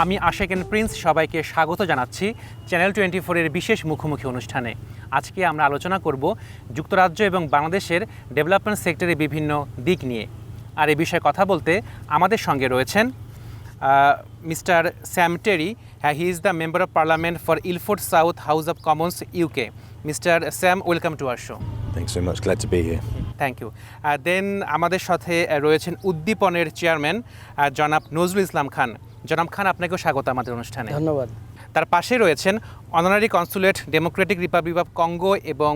আমি আশেক and Prince সবাইকে স্বাগত জানাচ্ছি চ্যানেল 24 এর বিশেষ মুখোমুখি অনুষ্ঠানে। আজকে আমরা আলোচনা করব যুক্তরাজ্য এবং বাংলাদেশের ডেভেলপমেন্ট সেক্টরের বিভিন্ন দিক নিয়ে। আর এই বিষয়ে কথা বলতে আমাদের সঙ্গে রয়েছেন mister Sam Terry. He is the member of parliament for Ilford South House of Commons UK. Mister Sam, welcome to our show. Thanks so much. Glad to be here. Thank you. Then আমাদের সাথে রয়েছেন উদ্দীপনের chairman জনাব নজরুল ইসলাম খান। জনাব খান, আপনাকেও স্বাগত আমাদের অনুষ্ঠানে। ধন্যবাদ। তার পাশে রয়েছেন honorary consulate Democratic Republic of Congo এবং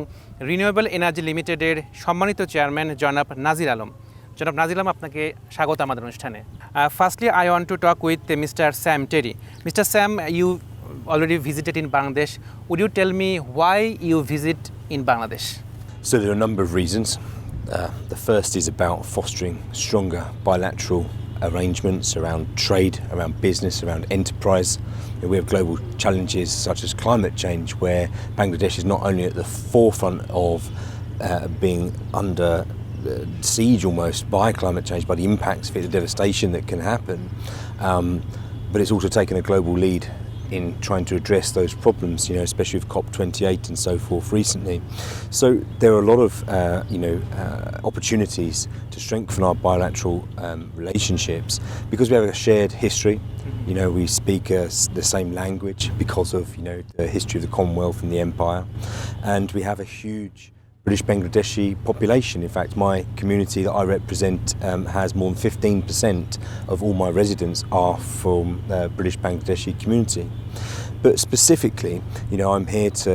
রিনিউয়েবল এনার্জি লিমিটেডের সম্মানিত চেয়ারম্যান জনাব নাজির আলম। জনাব নাজির আলম, আপনাকে স্বাগত আমাদের অনুষ্ঠানে। Firstly I want to talk with mister Sam Terry. Mister Sam, you already visited in Bangladesh. Would you tell me why you visit in Bangladesh? So there are a number of reasons. The first is about fostering stronger bilateral arrangements around trade, around business, around enterprise. We have global challenges such as climate change, where Bangladesh is not only at the forefront of being under siege almost by climate change, by the impacts of it, the devastation that can happen, but it's also taken a global lead in trying to address those problems, especially with COP28 and so forth recently. So there are a lot of, opportunities to strengthen our bilateral relationships because we have a shared history. We speak the same language because of, the history of the Commonwealth and the Empire, and we have a huge British Bangladeshi population. In fact, my community that I represent has more than 15% of all my residents are from the British Bangladeshi community. But specifically, I'm here to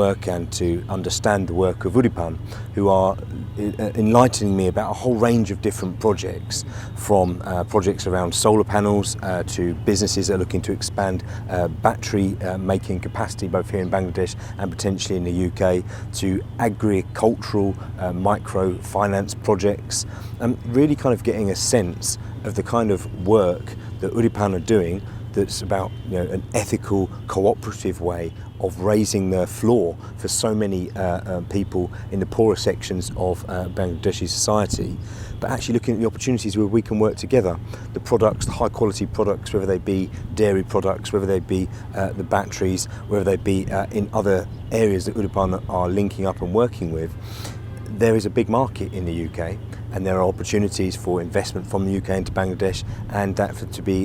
work and to understand the work of Udipan, who are enlightening me about a whole range of different projects, from projects around solar panels to businesses that are looking to expand battery making capacity both here in Bangladesh and potentially in the UK, to agricultural microfinance projects, really kind of getting a sense of the kind of work that Udipan are doing that's about an ethical, cooperative way of raising the floor for so many people in the poorer sections of Bangladeshi society, but actually looking at the opportunities where we can work together. The products, the high quality products, whether they be dairy products, whether they be the batteries, whether they be in other areas that Udipan are linking up and working with. There is a big market in the UK, and there are opportunities for investment from the UK into Bangladesh, and that to be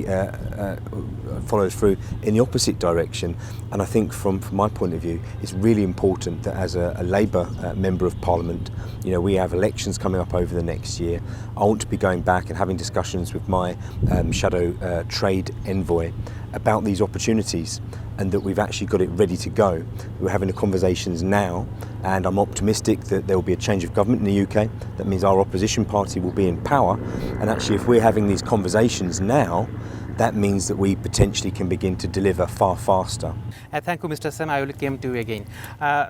follows through in the opposite direction. And I think from my point of view, it's really important that as a Labour Member of Parliament, we have elections coming up over the next year. I want to be going back and having discussions with my shadow trade envoy about these opportunities, and that we've actually got it ready to go. We're having the conversations now, and I'm optimistic that there will be a change of government in the UK. That means our opposition party will be in power, and actually if we're having these conversations now, that means that we potentially can begin to deliver far faster. Thank you, Mr. Sam. I will come to you again.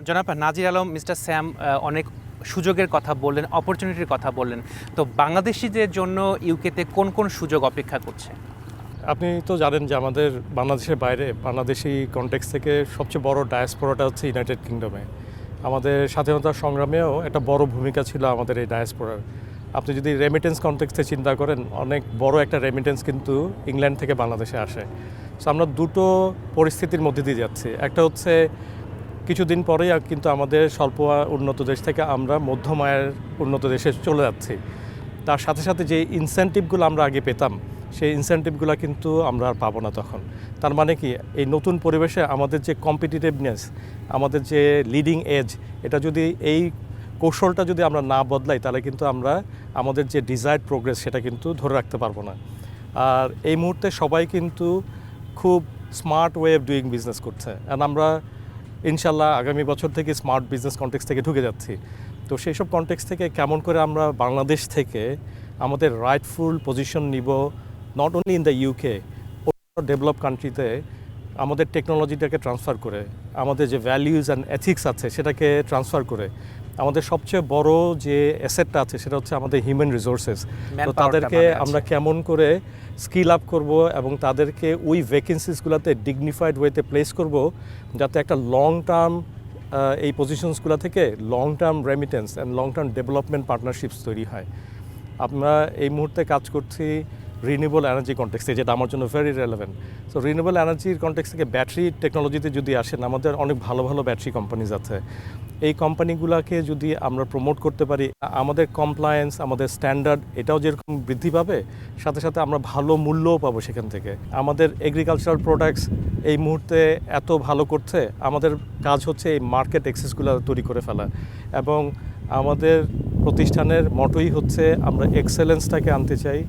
জনাব Nazir Alam, mister Sam অনেক সুযোগের কথা বললেন, অপরচুনিটির কথা বললেন। তো বাংলাদেশিদের জন্য ইউকেতে কোন কোন সুযোগ অপেক্ষা করছে? আপনি তো জানেন যে আমাদের বাংলাদেশের বাইরে বাংলাদেশি কনটেক্সট থেকে সবচেয়ে বড় ডায়াসপোরাটা হচ্ছে ইউনাইটেড কিংডমে। আমাদের স্বাধীনতা সংগ্রামেও একটা বড় ভূমিকা ছিল আমাদের এই ডায়াসপোরার। আপনি যদি রেমিটেন্স কনটেক্সটে চিন্তা করেন, অনেক বড় একটা রেমিটেন্স কিন্তু ইংল্যান্ড থেকে বাংলাদেশে আসে। সো আমরা দুটো পরিস্থিতির মধ্যে দিয়ে যাচ্ছি। একটা হচ্ছে কিছুদিন পরেই কিন্তু আমাদের স্বল্প উন্নত দেশ থেকে আমরা মধ্যম আয়ের উন্নত দেশে চলে যাচ্ছি। তার সাথে সাথে যে ইনসেন্টিভগুলো আমরা আগে পেতাম, সেই ইনসেন্টিভগুলো কিন্তু আমরা আর পাবো না তখন। তার মানে কি, এই নতুন পরিবেশে আমাদের যে কম্পিটিটিভনেস, আমাদের যে লিডিং এজ, এটা যদি এই কৌশলটা যদি আমরা না বদলাই, তাহলে কিন্তু আমরা আমাদের যে ডিজায়ার্ড প্রোগ্রেস সেটা কিন্তু ধরে রাখতে পারবো না। আর এই মুহূর্তে সবাই কিন্তু খুব smart way of doing business করছে, আর আমরা ইনশাল্লাহ আগামী বছর থেকে স্মার্ট বিজনেস কনটেক্সট থেকে ঢুকে যাচ্ছি। তো সেই সব কনটেক্সট থেকে কেমন করে আমরা বাংলাদেশ থেকে আমাদের রাইটফুল পজিশন নিব, not only in the UK, develop কান্ট্রিতে আমাদের টেকনোলজিটাকে ট্রান্সফার করে, আমাদের যে ভ্যালিউজ অ্যান্ড এথিক্স আছে সেটাকে ট্রান্সফার করে, আমাদের সবচেয়ে বড় যে অ্যাসেটটা আছে সেটা হচ্ছে আমাদের হিউম্যান রিসোর্সেস। তো তাদেরকে আমরা কেমন করে স্কিল আপ করব এবং তাদেরকে ওই ভ্যাকেন্সিসগুলোতে ডিগনিফাইড ওয়েতে প্লেস করব, যাতে একটা লং টার্ম এই পজিশনসগুলো থেকে long term remittance and long term development partnerships তৈরি হয়। আমরা এই মুহূর্তে কাজ করছি রিনিউয়েবল এনার্জি কনটেক্সটে, যেটা আমার জন্য ভেরি রেলেভেন্ট। সো রিনিউয়েবল এনার্জির কনটেক্সট থেকে ব্যাটারি টেকনোলজিতে যদি আসেন, আমাদের অনেক ভালো ভালো ব্যাটারি কোম্পানিজ আছে। এই কোম্পানিগুলোকে যদি আমরা প্রমোট করতে পারি, আমাদের কমপ্লায়েন্স, আমাদের স্ট্যান্ডার্ড এটাও যেরকম বৃদ্ধি পাবে, সাথে সাথে আমরা ভালো মূল্যও পাবো সেখান থেকে। আমাদের এগ্রিকালচারাল প্রোডাক্টস এই মুহূর্তে এত ভালো করছে, আমাদের কাজ হচ্ছে এই মার্কেট অ্যাক্সেসগুলো তৈরি করে ফেলা। এবং আমাদের প্রতিষ্ঠানের মটোই হচ্ছে আমরা এক্সেলেন্সটাকে আনতে চাই,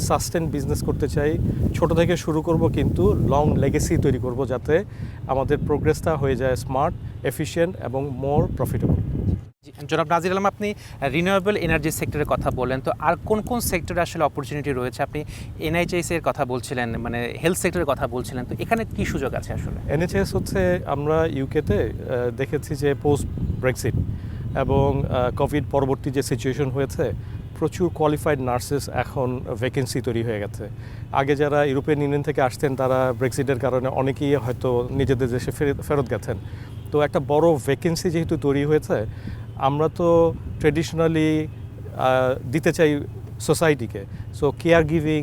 সাস্টেন বিজনেস করতে চাই, ছোট থেকে শুরু করব কিন্তু লং লেগেসি তৈরি করব, যাতে আমাদের প্রোগ্রেসটা হয়ে যায় স্মার্ট, এফিশিয়েন্ট এবং মোর প্রফিটেবল। জনাব নাজির আলম, আপনি রিনিউয়েবল এনার্জি সেক্টরের কথা বলেন, তো আর কোন কোন সেক্টরে আসলে অপরচুনিটি রয়েছে? আপনি এনএইচএস এর কথা বলছিলেন, মানে হেলথ সেক্টরের কথা বলছিলেন, তো এখানে কি সুযোগ আছে আসলে? এনএইচএস হচ্ছে আমরা ইউকেতে দেখেছি যে পোস্ট ব্রেক্সিট এবং কোভিড পরবর্তী যে সিচুয়েশন হয়েছে, প্রচুর কোয়ালিফাইড নার্সেস এখন ভ্যাকেন্সি তৈরি হয়ে গেছে। আগে যারা ইউরোপিয়ান ইউনিয়ন থেকে আসতেন, তারা ব্রেক্সিটের কারণে অনেকেই হয়তো নিজেদের দেশে ফেরত গেছেন। তো একটা বড় ভ্যাকেন্সি যেহেতু তৈরি হয়েছে, আমরা তো ট্রেডিশনালি দিতে চাই সোসাইটিকে। সো কেয়ার গিভিং,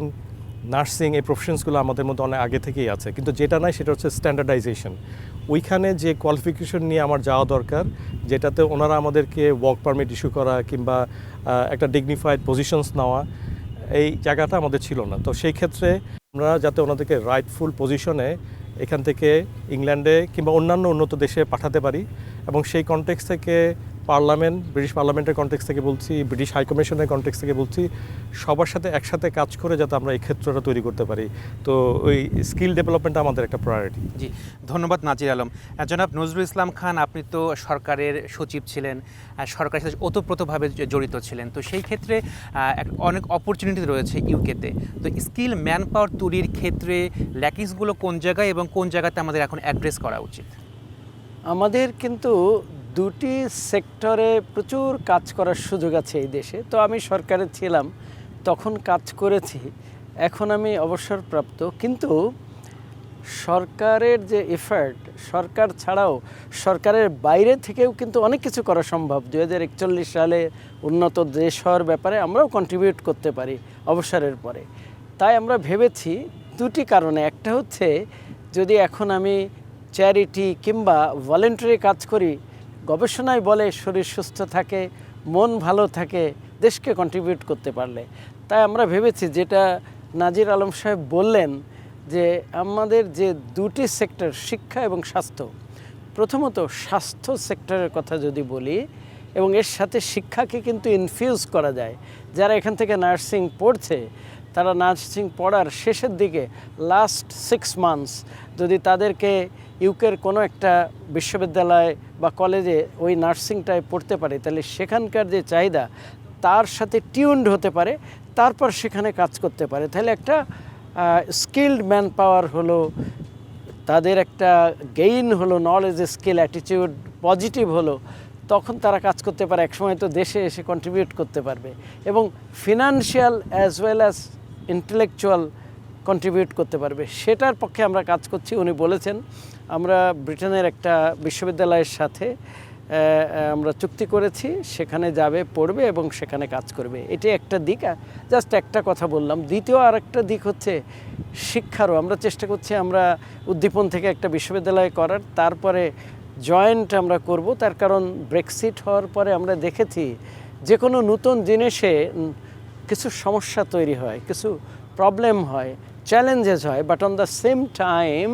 নার্সিং, এই প্রফেশনসগুলো আমাদের মধ্যে অনেক আগে থেকেই আছে, কিন্তু যেটা নাই সেটা হচ্ছে স্ট্যান্ডার্ডাইজেশন। ওইখানে যে কোয়ালিফিকেশন নিয়ে আমার যাওয়া দরকার, যেটাতে ওনারা আমাদেরকে ওয়ার্ক পারমিট ইস্যু করা কিংবা একটা ডিগনিফাইড পজিশনস নেওয়া, এই জায়গাটা আমাদের ছিল না। তো সেই ক্ষেত্রে আমরা যাতে ওনাদেরকে রাইটফুল পজিশনে এখান থেকে ইংল্যান্ডে কিংবা অন্যান্য উন্নত দেশে পাঠাতে পারি, এবং সেই কনটেক্সট থেকে পার্লামেন্ট, ব্রিটিশ পার্লামেন্টের কনটেক্সট থেকে বলছি, ব্রিটিশ হাইকমিশনের কনটেক্সট থেকে বলছি, সবার সাথে একসাথে কাজ করে যাতে আমরা এই ক্ষেত্রটা তৈরি করতে পারি। তো ওই স্কিল ডেভেলপমেন্টটা আমাদের একটা প্রায়োরিটি। জি, ধন্যবাদ নাজির আলম। জনাব নজরুল ইসলাম খান, আপনি তো সরকারের সচিব ছিলেন, সরকারের সাথে ওতপ্রোতভাবে জড়িত ছিলেন, তো সেই ক্ষেত্রে অনেক অপরচুনিটি রয়েছে ইউকেতে। তো স্কিল ম্যান পাওয়ার তৈরির ক্ষেত্রে ল্যাকিংসগুলো কোন জায়গায় এবং কোন জায়গাতে আমাদের এখন অ্যাড্রেস করা উচিত? আমাদের কিন্তু দুটি সেক্টরে প্রচুর কাজ করার সুযোগ আছে এই দেশে। তো আমি সরকারে ছিলাম, তখন কাজ করেছি, এখন আমি অবসরপ্রাপ্ত। কিন্তু সরকারের যে এফার্ট, সরকার ছাড়াও সরকারের বাইরে থেকেও কিন্তু অনেক কিছু করা সম্ভব। 2041 সালে উন্নত দেশ হওয়ার ব্যাপারে আমরাও কন্ট্রিবিউট করতে পারি অবসরের পরে। তাই আমরা ভেবেছি দুটি কারণে। একটা হচ্ছে, যদি এখন আমি চ্যারিটি কিংবা ভলেন্টারি কাজ করি, গবেষণায় বলে শরীর সুস্থ থাকে, মন ভালো থাকে দেশকে কন্ট্রিবিউট করতে পারলে। তাই আমরা ভেবেছি, যেটা নাজির আলম সাহেব বললেন, যে আমাদের যে দুটি সেক্টর, শিক্ষা এবং স্বাস্থ্য, প্রথমত স্বাস্থ্য সেক্টরের কথা যদি বলি, এবং এর সাথে শিক্ষাকে কিন্তু ইনফিউজ করা যায়। যারা এখান থেকে নার্সিং পড়ছে, তারা নার্সিং পড়ার শেষের দিকে লাস্ট 6 মান্থস যদি তাদেরকে ইউকের কোনো একটা বিশ্ববিদ্যালয় বা কলেজে ওই নার্সিংটায় পড়তে পারে, তাহলে সেখানকার যে চাহিদা তার সাথে টিউনড হতে পারে, তারপর সেখানে কাজ করতে পারে। তাহলে একটা স্কিল্ড ম্যান পাওয়ার হলো, তাদের একটা গেইন হলো, নলেজ, স্কিল, অ্যাটিটিউড পজিটিভ হলো, তখন তারা কাজ করতে পারে, একসময় তো দেশে এসে কন্ট্রিবিউট করতে পারবে, এবং financial as well as intellectual contribute করতে পারবে। সেটার পক্ষে আমরা কাজ করছি। উনি বলেছেন, আমরা ব্রিটেনের একটা বিশ্ববিদ্যালয়ের সাথে আমরা চুক্তি করেছি, সেখানে যাবে, পড়বে এবং সেখানে কাজ করবে। এটি একটা দিক, জাস্ট একটা কথা বললাম। দ্বিতীয় আর একটা দিক হচ্ছে শিক্ষারও। আমরা চেষ্টা করছি আমরা উদ্দীপন থেকে একটা বিশ্ববিদ্যালয় করার, তারপরে জয়েন্ট আমরা করব। তার কারণ ব্রেক্সিট হওয়ার পরে আমরা দেখেছি যে কোনো নতুন জিনিসে কিছু সমস্যা তৈরি হয়, কিছু প্রবলেম হয়, চ্যালেঞ্জেস হয়, but on the same time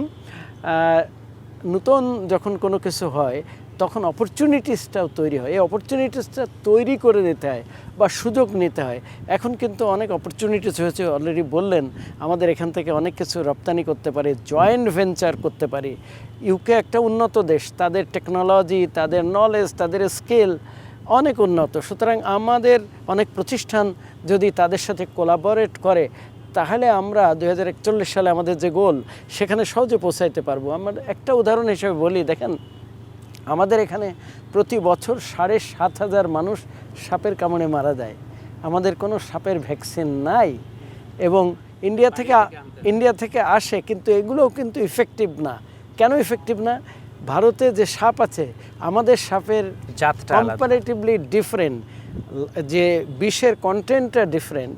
নতুন যখন কোনো কিছু হয়, তখন অপরচুনিটিসটাও তৈরি হয়। এই অপরচুনিটিসটা তৈরি করে নিতে হয় বা সুযোগ নিতে হয়। এখন কিন্তু অনেক অপরচুনিটিস হয়েছে, অলরেডি বললেন, আমাদের এখান থেকে অনেক কিছু রপ্তানি করতে পারি, জয়েন্ট ভেঞ্চার করতে পারি। ইউকে একটা উন্নত দেশ, তাদের টেকনোলজি, তাদের নলেজ, তাদের স্কিল অনেক উন্নত। সুতরাং আমাদের অনেক প্রতিষ্ঠান যদি তাদের সাথে কোলাবোরেট করে, তাহলে আমরা 2041 সালে আমাদের যে গোল, সেখানে সহজে পৌঁছাইতে পারবো। আমরা একটা উদাহরণ হিসেবে বলি, দেখেন, আমাদের এখানে প্রতি বছর 7,500 মানুষ সাপের কামড়ে মারা যায়। আমাদের কোনো সাপের ভ্যাকসিন নাই, এবং ইন্ডিয়া থেকে আসে, কিন্তু এগুলোও কিন্তু ইফেক্টিভ না। কেন ইফেক্টিভ না? ভারতে যে সাপ আছে, আমাদের সাপের জাতটা কম্পারেটিভলি ডিফারেন্ট, যে বিষের কন্টেন্টটা different,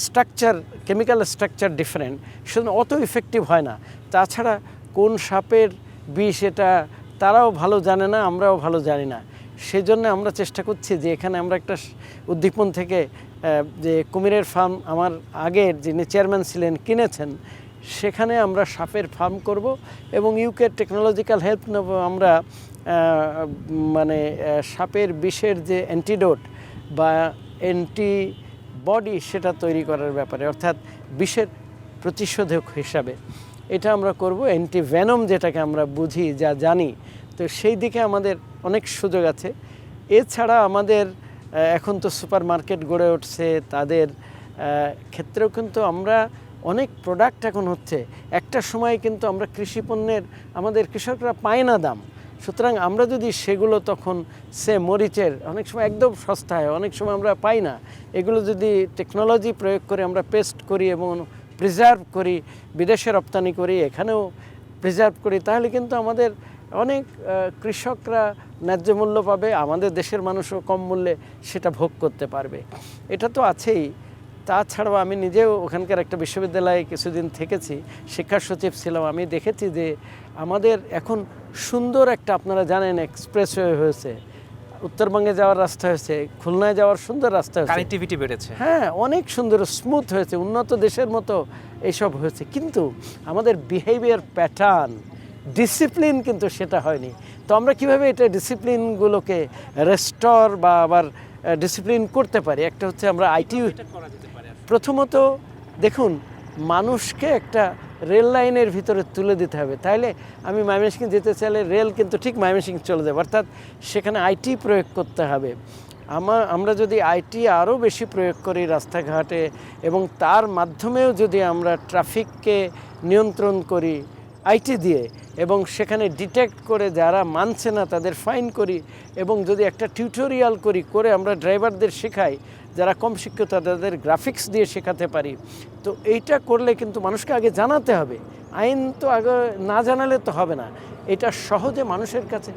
structure chemical structure different, সেজন্য অত ইফেক্টিভ হয় না। তাছাড়া কোন সাপের বিষ এটা তারাও ভালো জানে না, আমরাও ভালো জানি না। সেজন্য আমরা চেষ্টা করছি যে এখানে আমরা একটা উদ্দীপন থেকে যে কুমিরের ফার্ম আমার আগের যিনি চেয়ারম্যান ছিলেন কিনেছেন, সেখানে আমরা সাপের ফার্ম করব এবং ইউকে টেকনোলজিক্যাল হেল্প নেব আমরা মানে সাপের বিষের যে অ্যান্টিডোট বা অ্যান্টিবডি সেটা তৈরি করার ব্যাপারে, অর্থাৎ বিষের প্রতিষেধক হিসাবে এটা আমরা করব। অ্যান্টিভেনম যেটাকে আমরা বুঝি যা জানি, তো সেই দিকে আমাদের অনেক সুযোগ আছে। এছাড়া আমাদের এখন তো সুপার মার্কেট গড়ে উঠছে, তাদের ক্ষেত্রেও কিন্তু আমরা অনেক প্রোডাক্ট এখন হচ্ছে। একটা সময় কিন্তু আমরা কৃষি পণ্যের আমাদের কৃষকরা পায় না দাম, সুতরাং আমরা যদি সেগুলো তখন মরিচের অনেক সময় একদম সস্তা হয়, অনেক সময় আমরা পাই না, এগুলো যদি টেকনোলজি প্রয়োগ করে আমরা পেস্ট করি এবং প্রিজার্ভ করি, বিদেশে রপ্তানি করি, এখানেও প্রিজার্ভ করি, তাহলে কিন্তু আমাদের অনেক কৃষকরা ন্যায্য মূল্য পাবে, আমাদের দেশের মানুষও কম মূল্যে সেটা ভোগ করতে পারবে। এটা তো আছেই। তাছাড়াও আমি নিজেও ওখানকার একটা বিশ্ববিদ্যালয়ে কিছুদিন থেকেছি, শিক্ষা সচিব ছিলাম। আমি দেখেছি যে আমাদের এখন সুন্দর একটা, আপনারা জানেন, এক্সপ্রেসওয়ে হয়েছে, উত্তরবঙ্গে যাওয়ার রাস্তা হয়েছে, খুলনায় যাওয়ার সুন্দর রাস্তা হয়েছে, কানেক্টিভিটি বেড়েছে। হ্যাঁ, অনেক সুন্দর স্মুথ হয়েছে, উন্নত দেশের মতো এইসব হয়েছে। কিন্তু আমাদের বিহেভিয়ার প্যাটার্ন, ডিসিপ্লিন কিন্তু সেটা হয়নি। তো আমরা কীভাবে এটা ডিসিপ্লিনগুলোকে রেস্টোর বা আবার ডিসিপ্লিন করতে পারি? একটা হচ্ছে আমরা আইটি, প্রথমত দেখুন, মানুষকে একটা রেল লাইনের ভিতরে তুলে দিতে হবে। তাইলে আমি ময়মনসিংহ যেতে চাইলে রেল কিন্তু ঠিক ময়মনসিংহ চলে যাবে, অর্থাৎ সেখানে আইটি প্রয়োগ করতে হবে। আমরা যদি আইটি আরও বেশি প্রয়োগ করি রাস্তাঘাটে এবং তার মাধ্যমেও যদি আমরা ট্রাফিককে নিয়ন্ত্রণ করি আইটি দিয়ে এবং সেখানে ডিটেক্ট করে যারা মানছে না তাদের ফাইন করি এবং যদি একটা টিউটোরিয়াল করে আমরা ড্রাইভারদের শেখাই, যারা কম শিক্ষিত তাদের গ্রাফিক্স দিয়ে শেখাতে পারি, তো এইটা করলে কিন্তু মানুষকে আগে জানাতে হবে। আইন তো আগে না জানালে তো হবে না, এটা সহজে মানুষের কাছে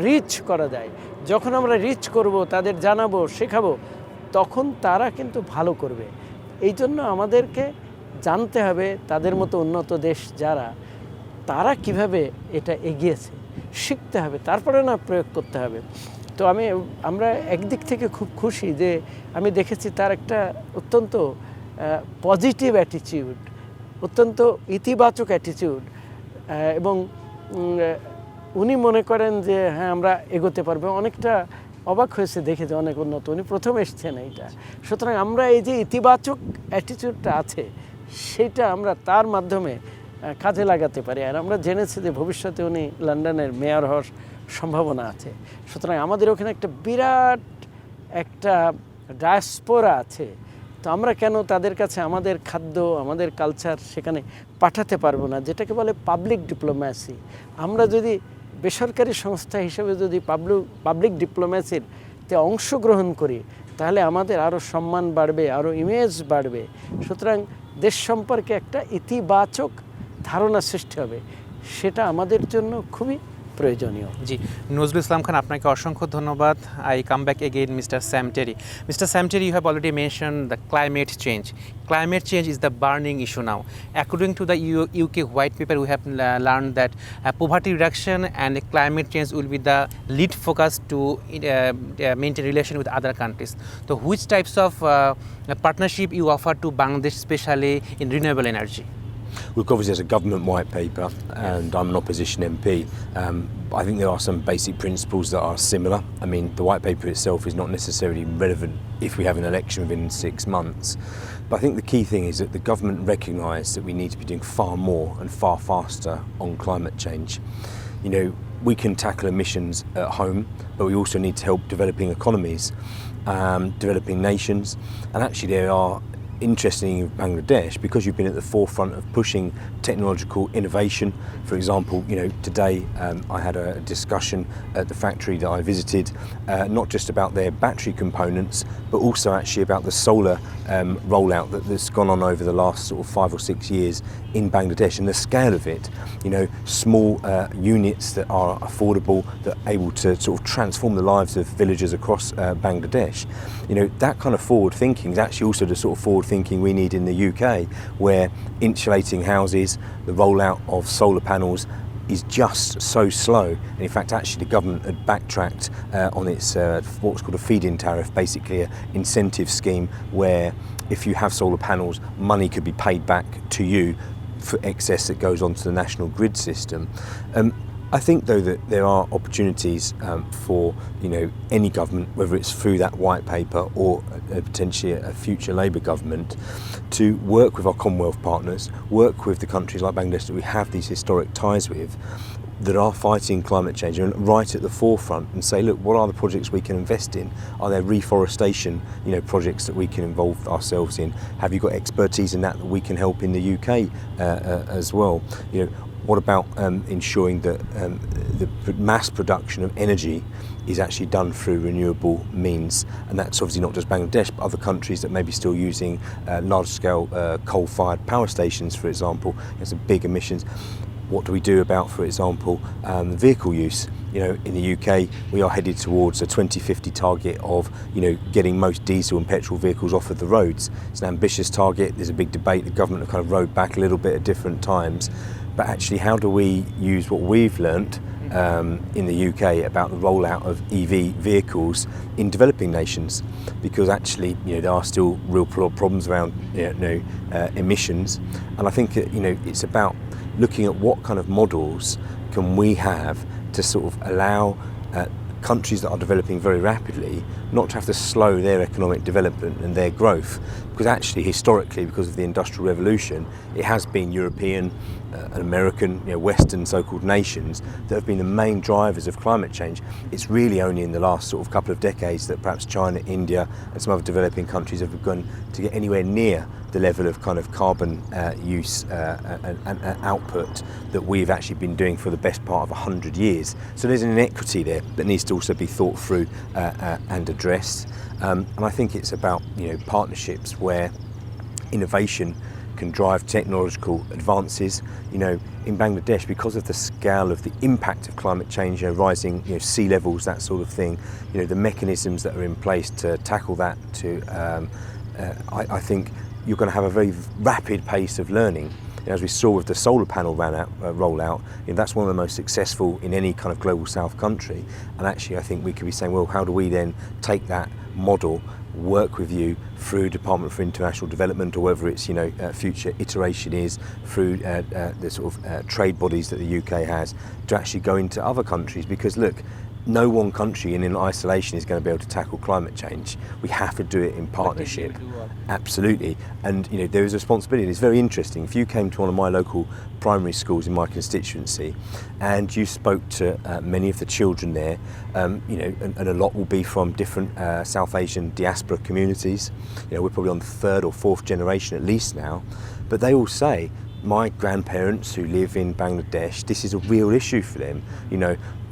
রিচ করা যায়। যখন আমরা রিচ করব, তাদের জানাবো, শেখাবো, তখন তারা কিন্তু ভালো করবে। এই জন্য আমাদেরকে জানতে হবে তাদের মতো উন্নত দেশ যারা, তারা কিভাবে এটা এগিয়েছে শিখতে হবে, তারপরে না প্রয়োগ করতে হবে। তো আমরা একদিক থেকে খুব খুশি যে আমি দেখেছি তার একটা অত্যন্ত পজিটিভ অ্যাটিটিউড, অত্যন্ত ইতিবাচক অ্যাটিটিউড, এবং উনি মনে করেন যে হ্যাঁ আমরা এগোতে পারবো। অনেকটা অবাক হয়েছে দেখে যে অনেক উন্নত, উনি প্রথম এসছেন এইটা। সুতরাং আমরা এই যে ইতিবাচক অ্যাটিটিউডটা আছে সেটা আমরা তার মাধ্যমে কাজে লাগাতে পারি। আর আমরা জেনেছি যে ভবিষ্যতে উনি লন্ডনের মেয়র হওয়ার সম্ভাবনা আছে। সুতরাং আমাদের ওখানে একটা বিরাট একটা ডায়াসপোরা আছে, তো আমরা কেন তাদের কাছে আমাদের খাদ্য, আমাদের কালচার সেখানে পাঠাতে পারবো না, যেটাকে বলে পাবলিক ডিপ্লোম্যাসি। আমরা যদি বেসরকারি সংস্থা হিসেবে যদি পাবলিক ডিপ্লোম্যাসিতে অংশগ্রহণ করি, তাহলে আমাদের আরও সম্মান বাড়বে, আরও ইমেজ বাড়বে। সুতরাং দেশ সম্পর্কে একটা ইতিবাচক ধারণা সৃষ্টি হবে, সেটা আমাদের জন্য খুবই প্রয়োজনীয়। জি, নজরুল ইসলাম খান, আপনাকে অসংখ্য ধন্যবাদ। I come back again, Mr. Sam Terry. Mr. Sam Terry, you have already mentioned the climate change. Climate change is the burning issue now. According to the UK white paper, we have learned that poverty reduction and climate change will be the lead focus to maintain relation with other countries. So which types of partnership you offer to Bangladesh, especially in renewable energy? Look, obviously there's a government white paper and I'm an opposition MP. I think there are some basic principles that are similar. I mean, the white paper itself is not necessarily relevant if we have an election within 6 months. But I think the key thing is that the government recognise that we need to be doing far more and far faster on climate change. You know, we can tackle emissions at home, but we also need to help developing economies, developing nations, and actually there are, interestingly, in Bangladesh, because you've been at the forefront of pushing technological innovation. For example, you know, today I had a discussion at the factory that I visited, not just about their battery components, but also actually about the solar rollout that's gone on over the last sort of 5 or 6 years in Bangladesh, and the scale of it. You know, small units that are affordable, that are able to sort of transform the lives of villagers across Bangladesh. You know, that kind of forward thinking is actually also the sort of forward forward thinking we need in the UK, where insulating houses, the rollout of solar panels is just so slow. And in fact, actually the government had backtracked on its what's called a feed-in tariff, basically an incentive scheme where if you have solar panels, money could be paid back to you for excess that goes onto the national grid system. I think, though, that there are opportunities for any government, whether it's through that white paper or potentially a future Labour government, to work with our Commonwealth partners, work with the countries like Bangladesh that we have these historic ties with, that are fighting climate change, and right at the forefront, and say, look, what are the projects we can invest in? Are there reforestation, projects that we can involve ourselves in? Have you got expertise in that we can help in the UK as well? What about ensuring that the mass production of energy is actually done through renewable means? And that's obviously not just Bangladesh, but other countries that may be still using large-scale coal-fired power stations, for example. There's some big emissions. What do we do about, for example, vehicle use? In the UK, we are headed towards a 2050 target of, getting most diesel and petrol vehicles off of the roads. It's an ambitious target. There's a big debate. The government have kind of rode back a little bit at different times. But actually, how do we use what we've learnt in the UK about the rollout of EV vehicles in developing nations? Because actually, there are still real problems around emissions, and I think it's about looking at what kind of models can we have to sort of allow countries that are developing very rapidly not to have to slow their economic development and their growth, because actually historically, because of the Industrial Revolution, it has been European and American, Western so-called nations that have been the main drivers of climate change. It's really only in the last sort of couple of decades that perhaps China, India and some other developing countries have begun to get anywhere near the level of kind of carbon use and output that we've actually been doing for the best part of 100 years. So there's an inequity there that needs to also be thought through and addressed. And I think it's about partnerships where innovation can drive technological advances. In Bangladesh, because of the scale of the impact of climate change, rising sea levels, that sort of thing, the mechanisms that are in place to tackle that, I think you're going to have a very rapid pace of learning. As we saw with the solar panel rollout, that's one of the most successful in any kind of global south country. And actually, I think we could be saying, well, how do we then take that model, work with you through Department for International Development, or whether it's future iteration is through the sort of trade bodies that the UK has, to actually go into other countries? Because look, no one country in isolation is going to be able to tackle climate change. We have to do it in partnership. Absolutely. And there is a responsibility. It's very interesting. If you came to one of my local primary schools in my constituency and you spoke to many of the children there, and a lot will be from different South Asian diaspora communities. We're probably on the third or fourth generation at least now, but they all say, my grandparents who live in Bangladesh, this is a real issue for them.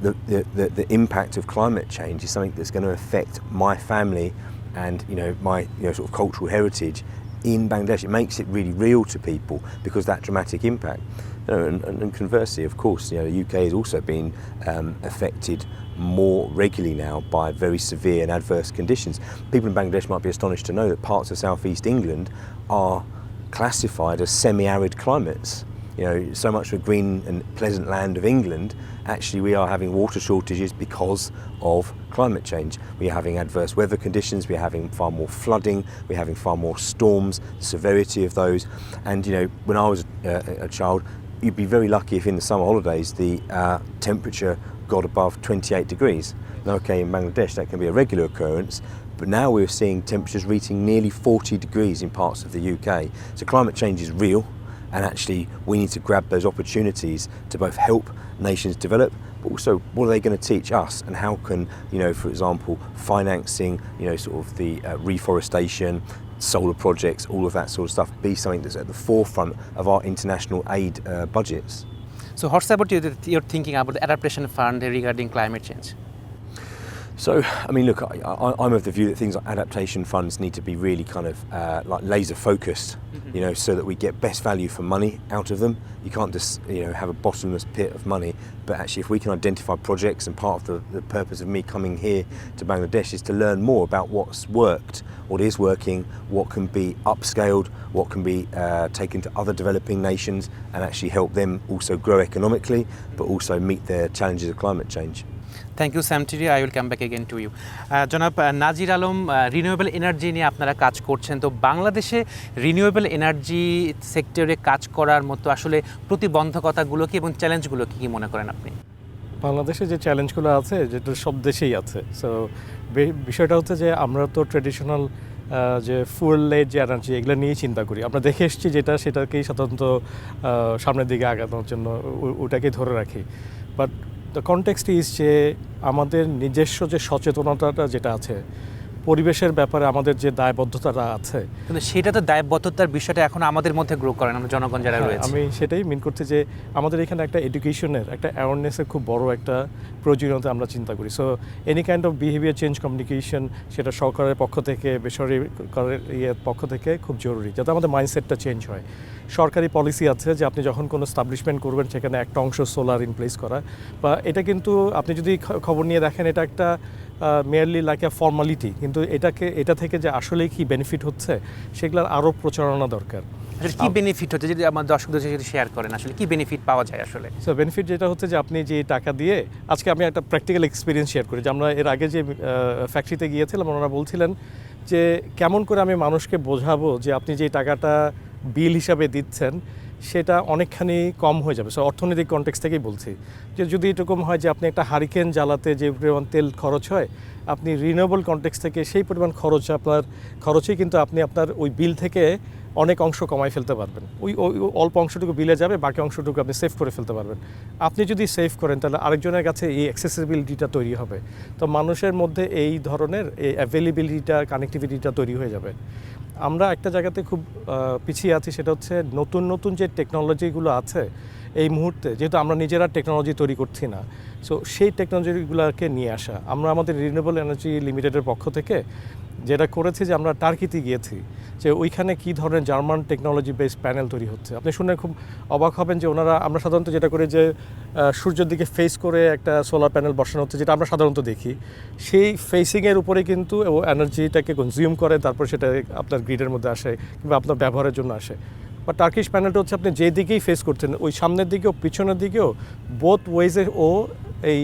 The impact of climate change is something that's going to affect my family and my sort of cultural heritage in Bangladesh. It makes it really real to people because that dramatic impact. And conversely, of course, the UK has also been affected more regularly now by very severe and adverse conditions. People in Bangladesh might be astonished to know that parts of southeast England are classified as semi-arid climates. So much of the green and pleasant land of England, actually we are having water shortages because of climate change. We are having adverse weather conditions, we are having far more flooding, we're having far more storms, the severity of those. And when I was a child, you'd be very lucky if in the summer holidays the temperature got above 28 degrees. Now, okay, in Bangladesh that can be a regular occurrence, but now we're seeing temperatures reaching nearly 40 degrees in parts of the UK. So climate change is real, and actually we need to grab those opportunities to both help nations develop, but also what are they going to teach us, and how can, for example, financing, sort of the reforestation, solar projects, all of that sort of stuff be something that's at the forefront of our international aid budgets. So what's about your thinking about the adaptation fund regarding climate change? So, I mean, look, I'm of the view that things like adaptation funds need to be really kind of like laser focused, you know, so that we get best value for money out of them. You can't just, you know, have a bottomless pit of money, but actually if we can identify projects, and part of the purpose of me coming here to Bangladesh is to learn more about what's worked, what is working, what can be upscaled, what can be taken to other developing nations and actually help them also grow economically, but also meet their challenges of climate change. Thank you Sam Terry, I will come back again to you. জনাব Nazir Alam, renewable energy নিয়ে আপনারা কাজ করছেন, তো বাংলাদেশে renewable energy সেক্টরে কাজ করার মতো আসলে প্রতিবন্ধকতাগুলো কি এবং চ্যালেঞ্জগুলো কী কী মনে করেন আপনি? বাংলাদেশে যে চ্যালেঞ্জগুলো আছে, যেটা সব দেশেই আছে, সো বিষয়টা হচ্ছে যে আমরা তো ট্রেডিশনাল যে ফুয়েল লেড যে এনার্জি, এগুলো নিয়েই চিন্তা করি। আমরা দেখে এসেছি যেটা, সেটাকেই সাধারণত সামনের দিকে আগানোর জন্য ওটাকেই ধরে রাখি। বাট দ্য কনটেক্সট ইজ যে আমাদের নিজস্ব যে সচেতনতাটা যেটা আছে, পরিবেশের ব্যাপারে আমাদের যে দায়বদ্ধতাটা আছে, কিন্তু সেটা তো দায়বদ্ধতার বিষয়টা এখন আমাদের মধ্যে গ্রো করেন আমরা জনগণ যারা রয়েছে। আমি সেটাই মিন করছি যে আমাদের এখানে একটা এডুকেশনের, একটা অ্যাওয়ারনেসের খুব বড় একটা প্রয়োজনীয়তা আমরা চিন্তা করি। So any kind of behaviour change communication, সেটা সরকারের পক্ষ থেকে, বেসরকারের পক্ষ থেকে খুব জরুরি, যাতে আমাদের মাইন্ডসেটটা চেঞ্জ হয়। সরকারি পলিসি আছে যে আপনি যখন কোনো স্টাবলিশমেন্ট করবেন সেখানে একটা অংশ সোলার ইন প্লেস করা, বা এটা কিন্তু আপনি যদি খবর নিয়ে দেখেন এটা একটা মেয়ারলি লাইক এ ফর্মালিটি, কিন্তু এটা থেকে যে আসলেই কি বেনিফিট হচ্ছে সেগুলোর আরও প্রচারণা দরকার। আসলে কি বেনিফিট হচ্ছে যদি আমার দর্শকদের সাথে শেয়ার করেন, আসলে কি বেনিফিট পাওয়া যায় আসলে? সো বেনিফিট যেটা হচ্ছে যে আপনি যে টাকা দিয়ে, আজকে আমি একটা প্র্যাকটিক্যাল এক্সপিরিয়েন্স শেয়ার করি যে আমরা এর আগে যে ফ্যাক্টরিতে গিয়েছিলাম, ওনারা বলছিলেন যে কেমন করে আমি মানুষকে বোঝাবো যে আপনি যে টাকাটা বিল হিসাবে দিচ্ছেন সেটা অনেকখানি কম হয়ে যাবে। সো অর্থনৈতিক কনটেক্সট থেকেই বলছি যে যদি এরকম হয় যে আপনি একটা হারিকেন জ্বালাতে যে পরিমাণ তেল খরচ হয়, আপনি রিনিউয়েবল কনটেক্সট থেকে সেই পরিমাণ খরচেই কিন্তু আপনি আপনার ওই বিল থেকে অনেক অংশ কমাই ফেলতে পারবেন। ওই অল্প অংশটুকু বিলে যাবে, বাকি অংশটুকু আপনি সেভ করে ফেলতে পারবেন। আপনি যদি সেভ করেন তাহলে আরেকজনের কাছে এই অ্যাক্সেসিবিলিটিটা তৈরি হবে, তো মানুষের মধ্যে এই ধরনের এই অ্যাভেলেবিলিটিটা, কানেক্টিভিটিটা তৈরি হয়ে যাবে। আমরা একটা জায়গাতে খুব পিছিয়ে আছি, সেটা হচ্ছে নতুন নতুন যে টেকনোলজিগুলো আছে এই মুহূর্তে, যেহেতু আমরা নিজেরা টেকনোলজি তৈরি করছি না, সো সেই টেকনোলজিগুলোকে নিয়ে আসা। আমরা আমাদের রিনিউয়েবল এনার্জি লিমিটেডের পক্ষ থেকে যেটা করেছি যে আমরা টার্কিতে গিয়েছি, যে ওইখানে কী ধরনের জার্মান টেকনোলজি বেসড প্যানেল তৈরি হচ্ছে। আপনি শুনে খুব অবাক হবেন যে আমরা সাধারণত যেটা করি যে সূর্যের দিকে ফেস করে একটা সোলার প্যানেল বসানো হচ্ছে, যেটা আমরা সাধারণত দেখি, সেই ফেসিংয়ের উপরে কিন্তু ও এনার্জিটাকে কনজিউম করে, তারপর সেটা আপনার গ্রিডের মধ্যে আসে কিংবা আপনার ব্যবহারের জন্য আসে। বা টার্কিশ প্যানেলটা হচ্ছে আপনি যে দিকেই ফেস করছেন, ওই সামনের দিকেও পিছনের দিকেও বোথ ওয়েজে ও এই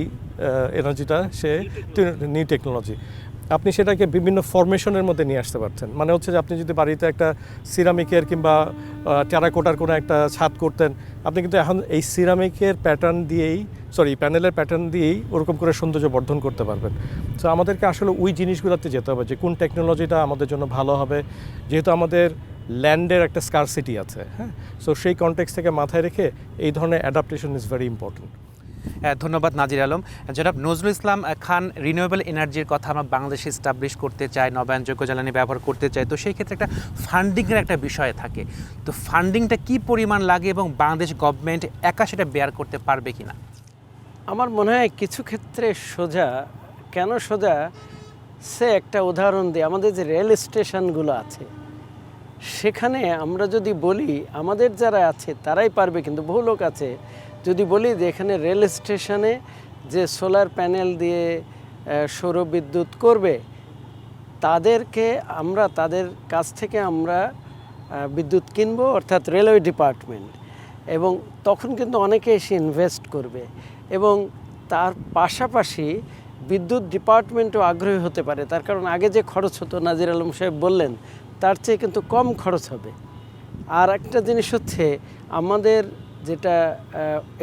এনার্জিটা সে নিউ টেকনোলজি, আপনি সেটাকে বিভিন্ন ফরমেশনের মধ্যে নিয়ে আসতে পারছেন। মানে হচ্ছে যে আপনি যদি বাড়িতে একটা সিরামিকের কিংবা টেরাকোটার কোনো একটা ছাদ করতেন, আপনি কিন্তু এখন এই সিরামিকের প্যানেলের প্যাটার্ন দিয়েই ওরকম করে সৌন্দর্য বর্ধন করতে পারবেন। তো আমাদেরকে আসলে ওই জিনিসগুলোতে যেতে হবে যে কোন টেকনোলজিটা আমাদের জন্য ভালো হবে, যেহেতু আমাদের ল্যান্ডের একটা স্কারসিটি আছে, হ্যাঁ। সো সেই কনটেক্সট থেকে মাথায় রেখে এই ধরনের অ্যাডাপ্টেশন ইজ ভেরি ইম্পর্টেন্ট। ধন্যবাদ নাজির আলম। জনাব নজরুল ইসলাম খান, রিনিউয়েবল এনার্জির কথা আমরা বাংলাদেশে এস্টাবলিশ করতে চাই, নবায়নযোগ্য জ্বালানি ব্যবহার করতে চাই, তো সেই ক্ষেত্রে একটা ফান্ডিংয়ের একটা বিষয় থাকে, তো ফান্ডিংটা কি পরিমাণ লাগে এবং বাংলাদেশ গভর্নমেন্ট একা সেটা বেয়ার করতে পারবে কিনা? আমার মনে হয় কিছু ক্ষেত্রে সোজা, কেন সোজা সে একটা উদাহরণ দিই, আমাদের যে রেল স্টেশনগুলো আছে সেখানে আমরা যদি বলি আমাদের যারা আছে তারাই পারবে, কিন্তু বহু লোক আছে যদি বলি যে এখানে রেল স্টেশনে যে সোলার প্যানেল দিয়ে সৌরবিদ্যুৎ করবে তাদের কাছ থেকে আমরা বিদ্যুৎ কিনবো, অর্থাৎ রেলওয়ে ডিপার্টমেন্ট, এবং তখন কিন্তু অনেকে এসে ইনভেস্ট করবে, এবং তার পাশাপাশি বিদ্যুৎ ডিপার্টমেন্টও আগ্রহী হতে পারে, তার কারণ আগে যে খরচ হতো নাজির আলম সাহেব বললেন তার চেয়ে কিন্তু কম খরচ হবে। আর একটা জিনিস হচ্ছে আমাদের যেটা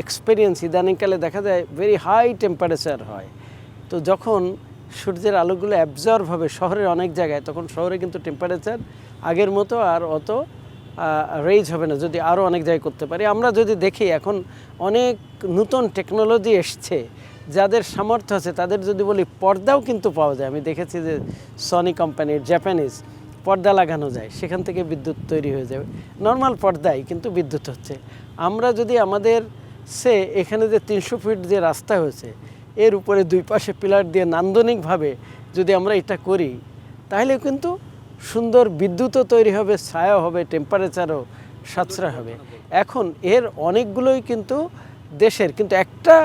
এক্সপেরিয়েন্স, ইদানিংকালে দেখা যায় ভেরি হাই টেম্পারেচার হয়, তো যখন সূর্যের আলোগুলো অ্যাবজর্ব হবে শহরের অনেক জায়গায়, তখন শহরে কিন্তু টেম্পারেচার আগের মতো আর অত রেইজ হবে না, যদি আরও অনেক জায়গায় করতে পারি। আমরা যদি দেখি এখন অনেক নতুন টেকনোলজি এসছে, যাদের সামর্থ্য আছে তাদের যদি বলি পর্দাও কিন্তু পাওয়া যায়। আমি দেখেছি যে সনি কোম্পানির জাপানিজ পর্দা লাগানো যায়, সেখান থেকে বিদ্যুৎ তৈরি হয়ে যাবে, নর্মাল পর্দাই কিন্তু বিদ্যুৎ হচ্ছে। আমরা যদি আমাদের এখানে যে 300 ফিট যে রাস্তা হয়েছে এর উপরে দুই পাশে পিলার দিয়ে নান্দনিকভাবে যদি আমরা এটা করি, তাহলে কিন্তু সুন্দর বিদ্যুৎও তৈরি হবে, ছায়া হবে, টেম্পারেচারও সাশ্রয় হবে। এখন এর অনেকগুলোই কিন্তু দেশের, কিন্তু একটা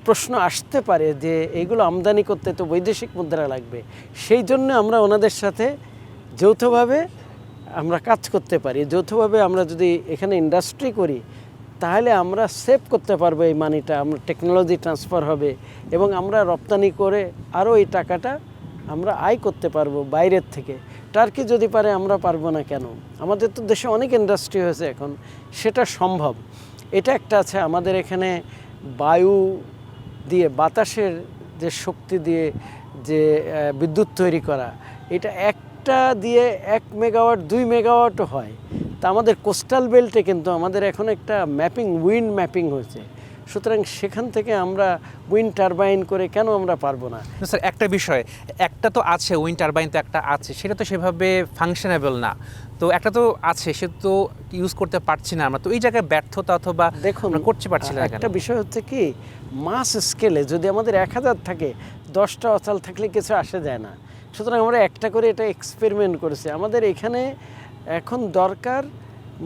প্রশ্ন আসতে পারে যে এইগুলো আমদানি করতে তো বৈদেশিক মুদ্রা লাগবে। সেই জন্য আমরা ওনাদের সাথে যৌথভাবে আমরা কাজ করতে পারি। যৌথভাবে আমরা যদি এখানে ইন্ডাস্ট্রি করি, তাহলে আমরা সেভ করতে পারবো এই মানিটা, আমরা টেকনোলজি ট্রান্সফার হবে এবং আমরা রপ্তানি করে আরও এই টাকাটা আমরা আয় করতে পারবো বাইরের থেকে। টার্কি যদি পারে, আমরা পারবো না কেন? আমাদের তো দেশে অনেক ইন্ডাস্ট্রি হয়েছে এখন, সেটা সম্ভব। এটা একটা আছে আমাদের এখানে বায়ু দিয়ে, বাতাসের যে শক্তি দিয়ে যে বিদ্যুৎ তৈরি করা, এটা একটা দিয়ে 1 মেগাওয়াট 2 মেগাওয়াটও হয়। তা আমাদের কোস্টাল বেল্টে কিন্তু আমাদের এখন একটা ম্যাপিং, উইন্ড ম্যাপিং হয়েছে। সুতরাং সেখান থেকে আমরা উইন্ড টারবাইন করে কেন আমরা পারবো না? স্যার, একটা বিষয়, একটা তো আছে উইন্ড টারবাইন, তো একটা আছে, সেটা তো সেভাবে ফাংশনেবল না। তো একটা তো আছে, সে তো ইউজ করতে পারছি না আমরা, তো এই জায়গায় ব্যর্থতা অথবা দেখুন, আমরা করতে পারছি না। একটা বিষয় হচ্ছে কি, মাস স্কেলে যদি আমাদের 1000 থাকে, 10টা অচাল থাকলে কিছু আসে যায় না। সুতরাং আমরা একটা করে এটা এক্সপেরিমেন্ট করেছি। আমাদের এখানে এখন দরকার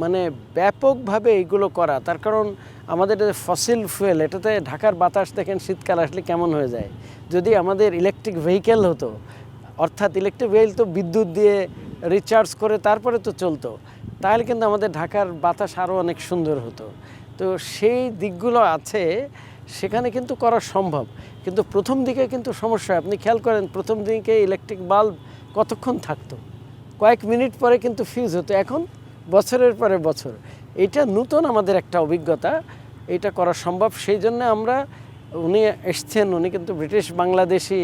মানে ব্যাপকভাবে এইগুলো করা। তার কারণ আমাদের ফসিল ফুয়েল, এটাতে ঢাকার বাতাস দেখেন শীতকাল আসলে কেমন হয়ে যায়। যদি আমাদের ইলেকট্রিক ভেহিকেল হতো, অর্থাৎ ইলেকট্রিক ভেহিকেল তো বিদ্যুৎ দিয়ে রিচার্জ করে তারপরে তো চলতো, তাহলে কিন্তু আমাদের ঢাকার বাতাস আরও অনেক সুন্দর হতো। তো সেই দিকগুলো আছে, সেখানে কিন্তু করা সম্ভব। কিন্তু প্রথম দিকে কিন্তু সমস্যা। আপনি খেয়াল করেন, প্রথম দিকে ইলেকট্রিক বাল্ব কতক্ষণ থাকতো, কয়েক মিনিট পরে কিন্তু ফিউজ হতো। এখন বছরের পরে বছর। এটা নতুন আমাদের একটা অভিজ্ঞতা, এটা করা সম্ভব। সেই জন্য আমরা, উনি এসছেন, উনি কিন্তু ব্রিটিশ বাংলাদেশি,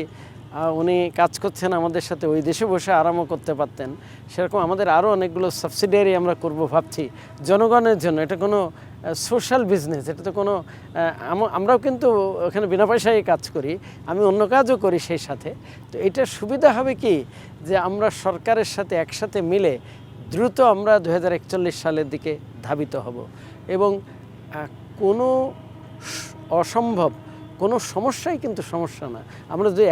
উনি কাজ করছেন আমাদের সাথে, ওই দেশে বসে আরামও করতে পারতেন। সেরকম আমাদের আরও অনেকগুলো সাবসিডিয়ারি আমরা করব ভাবছি জনগণের জন্য। এটা কোনো সোশ্যাল বিজনেস, এটা তো কোনো, আমরাও কিন্তু ওখানে বিনা পয়সায় কাজ করি, আমি অন্য কাজও করি সেই সাথে। তো এটার সুবিধা হবে কি, যে আমরা সরকারের সাথে একসাথে মিলে দ্রুত আমরা 2041 সালের দিকে ধাবিত হব এবং কোনো অসম্ভব কোনো সমস্যাই কিন্তু সমস্যা না। আমরা যদি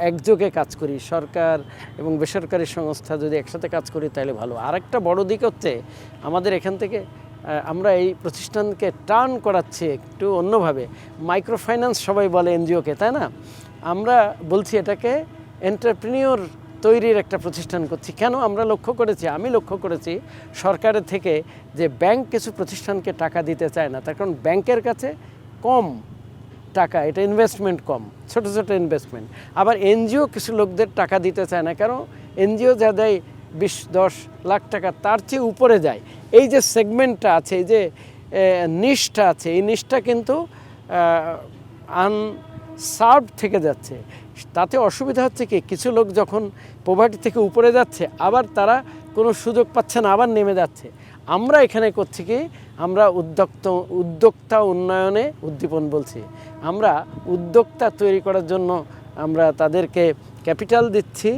একযোগে কাজ করি, সরকার এবং বেসরকারি সংস্থা যদি একসাথে কাজ করি, তাহলে ভালো। আরেকটা বড় দিক হচ্ছে, আমাদের এখান থেকে আমরা এই প্রতিষ্ঠানকে টার্ন করাচ্ছি একটু অন্যভাবে। মাইক্রো ফাইন্যান্স সবাই বলে এনজিওকে, তাই না? আমরা বলছি এটাকে এন্টারপ্রেনিউর তৈরির একটা প্রতিষ্ঠান করছি। কেন? আমরা লক্ষ্য করেছি, আমি লক্ষ্য করেছি সরকারের থেকে, যে ব্যাংক কিছু প্রতিষ্ঠানকে টাকা দিতে চায় না। তার কারণ ব্যাংকের কাছে কম টাকা, এটা ইনভেস্টমেন্ট কম, ছোট ছোট ইনভেস্টমেন্ট। আবার এনজিও কিছু লোকদের টাকা দিতে চায় না, কারণ এনজিও যা দেয় 20-10 লাখ টাকা, তার চেয়ে উপরে যায়। এই যে সেগমেন্টটা আছে, এই যে নিশটা আছে, এই নিশটা কিন্তু আনসার্ভ থেকে যাচ্ছে। তাতে অসুবিধা হচ্ছে কি, কিছু লোক যখন পভার্টি থেকে উপরে যাচ্ছে, আবার তারা কোনো সুযোগ পাচ্ছে না, আবার নেমে যাচ্ছে। আমরা এখানে করছি কি, আমরা উদ্যোক্তা উন্নয়নে উদ্দীপন বলছি। আমরা উদ্যোক্তা তৈরি করার জন্য আমরা তাদেরকে ক্যাপিটাল দিচ্ছি,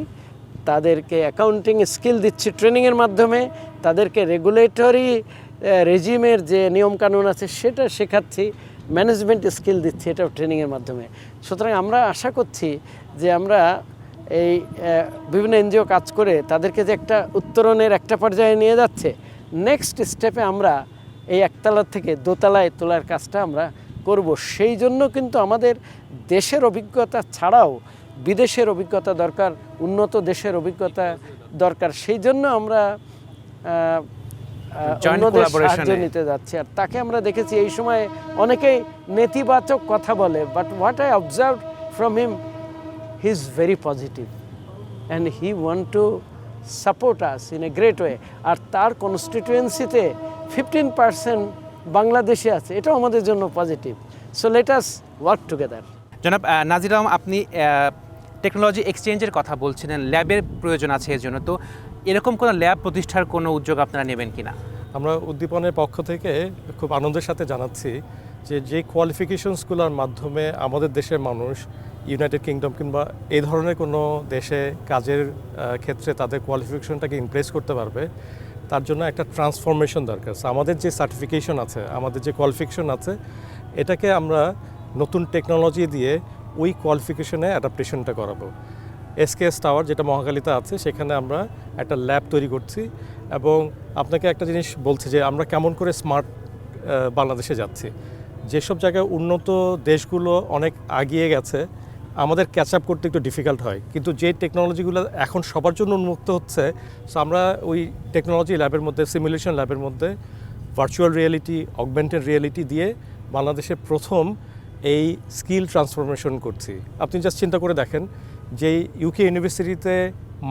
তাদেরকে অ্যাকাউন্টিং স্কিল দিচ্ছি ট্রেনিংয়ের মাধ্যমে, তাদেরকে রেগুলেটরি রেজিমের যে নিয়মকানুন আছে সেটা শেখাচ্ছি, ম্যানেজমেন্ট স্কিল দিচ্ছি, এটাও ট্রেনিংয়ের মাধ্যমে। সুতরাং আমরা আশা করছি যে আমরা এই বিভিন্ন এনজিও কাজ করে তাদেরকে যে একটা উত্তরণের একটা পর্যায়ে নিয়ে যাচ্ছে, নেক্সট স্টেপে আমরা এই একতলা থেকে দোতলায় তোলার কাজটা আমরা করব। সেই জন্য কিন্তু আমাদের দেশের অভিজ্ঞতা ছাড়াও বিদেশের অভিজ্ঞতা দরকার, উন্নত দেশের অভিজ্ঞতা দরকার। সেই জন্য আমরা অন্যদের সাহায্য নিতে যাচ্ছি। আর তাকে আমরা দেখেছি এই সময় অনেকেই নেতিবাচক কথা বলে, but what I observe from him, he is very positive and he want to support us in a great way. আর তার কনস্টিটিউয়েন্সিতে 15% বাংলাদেশি আছে, এটাও আমাদের জন্য positive. So let us work together. জনাব নাজির আলম, আপনি টেকনোলজি এক্সচেঞ্জের কথা বলছিলেন, ল্যাবের প্রয়োজন আছে এর জন্য, তো এরকম কোনো ল্যাব প্রতিষ্ঠার কোনো উদ্যোগ আপনারা নেবেন কিনা? আমরা উদ্দীপনের পক্ষ থেকে খুব আনন্দের সাথে জানাচ্ছি যে কোয়ালিফিকেশনসগুলোর মাধ্যমে আমাদের দেশের মানুষ ইউনাইটেড কিংডম কিংবা এই ধরনের কোনো দেশে কাজের ক্ষেত্রে তাদের কোয়ালিফিকেশনটাকে ইমপ্রেস করতে পারবে, তার জন্য একটা ট্রান্সফরমেশন দরকার। আমাদের যে সার্টিফিকেশন আছে, আমাদের যে কোয়ালিফিকেশন আছে, এটাকে আমরা নতুন টেকনোলজি দিয়ে ওই কোয়ালিফিকেশনে অ্যাডাপ্টেশনটা করাবো। এসকেএস টাওয়ার যেটা মহাখালীতে আছে সেখানে আমরা একটা ল্যাব তৈরি করছি এবং আপনাকে একটা জিনিস বলছি যে আমরা কেমন করে স্মার্ট বাংলাদেশে যাচ্ছি। যেসব জায়গায় উন্নত দেশগুলো অনেক আগিয়ে গেছে আমাদের ক্যাচ আপ করতে একটু ডিফিকাল্ট হয়, কিন্তু যে টেকনোলজিগুলো এখন সবার জন্য উন্মুক্ত হচ্ছে, সো আমরা ওই টেকনোলজি ল্যাবের মধ্যে, সিমুলেশন ল্যাবের মধ্যে ভার্চুয়াল রিয়েলিটি, অগমেন্টেড রিয়েলিটি দিয়ে বাংলাদেশে প্রথম এই স্কিল ট্রান্সফরমেশন করছি। আপনি জাস্ট চিন্তা করে দেখেন যে ইউকে ইউনিভার্সিটিতে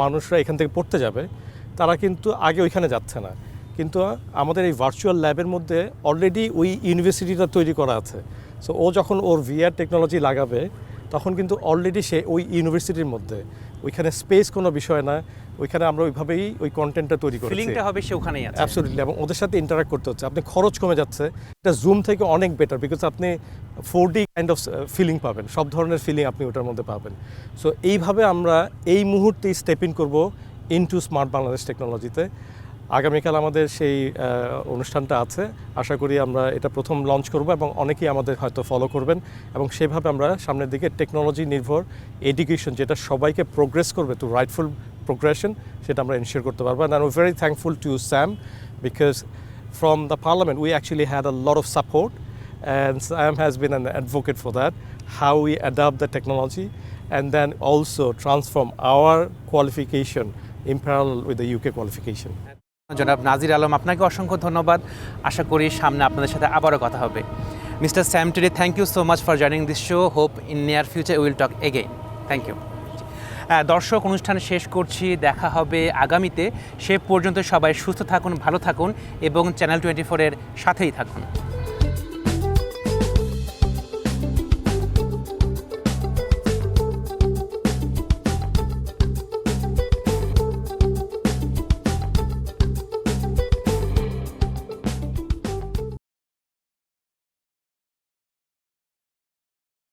মানুষরা এখান থেকে পড়তে যাবে, তারা কিন্তু আগে ওইখানে যাচ্ছে না, কিন্তু আমাদের এই ভার্চুয়াল ল্যাবের মধ্যে অলরেডি ওই ইউনিভার্সিটিটা তৈরি করা আছে। সো ও যখন ওর ভিআর টেকনোলজি লাগাবে তখন কিন্তু অলরেডি সে ওই ইউনিভার্সিটির মধ্যে, ওইখানে স্পেস কোনো বিষয় না, ওইখানে আমরা ওইভাবেই ওই কন্টেন্টটা তৈরি করছি। ফিলিংটা হবে সে ওখানেই আছে। অ্যাবসলিউটলি, এবং ওদের সাথে ইন্টারাক্ট করতে হচ্ছে। আপনি খরচ কমে যাচ্ছে, এটা জুম থেকে অনেক বেটার, বিকজ আপনি 4D কাইন্ড অফ ফিলিং পাবেন, সব ধরনের ফিলিং আপনি ওটার মধ্যে পাবেন। সো এইভাবে আমরা এই মুহূর্তেই স্টেপ ইন করবো ইনটু স্মার্ট বাংলাদেশ টেকনোলজিতে। আগামীকাল আমাদের সেই অনুষ্ঠানটা আছে, আশা করি আমরা এটা প্রথম লঞ্চ করব এবং অনেকেই আমাদের হয়তো ফলো করবেন, এবং সেভাবে আমরা সামনের দিকে টেকনোলজি নির্ভর এডুকেশন যেটা সবাইকে প্রোগ্রেস করবে, টু রাইটফুল progression, সেটা আমরা এনশিওর করতে পারবো। And we're very thankful to Sam because from the parliament we actually had a lot of support, and Sam has been an advocate for that, how we adopt the technology and then also transform our qualification in parallel with the UK qualification. জনাব নাজির আলম, আপনাকে অসংখ্য ধন্যবাদ। আশা করি সামনে আপনাদের সাথে আবারও কথা হবে। Mister Sam Terry, thank you so much for joining this show. Hope in near future will talk again. Thank you. দর্শক, অনুষ্ঠান শেষ করছি, দেখা হবে আগামীতে। সে পর্যন্ত সবাই সুস্থ থাকুন, ভালো থাকুন এবং চ্যানেল 24-এর সাথেই থাকুন।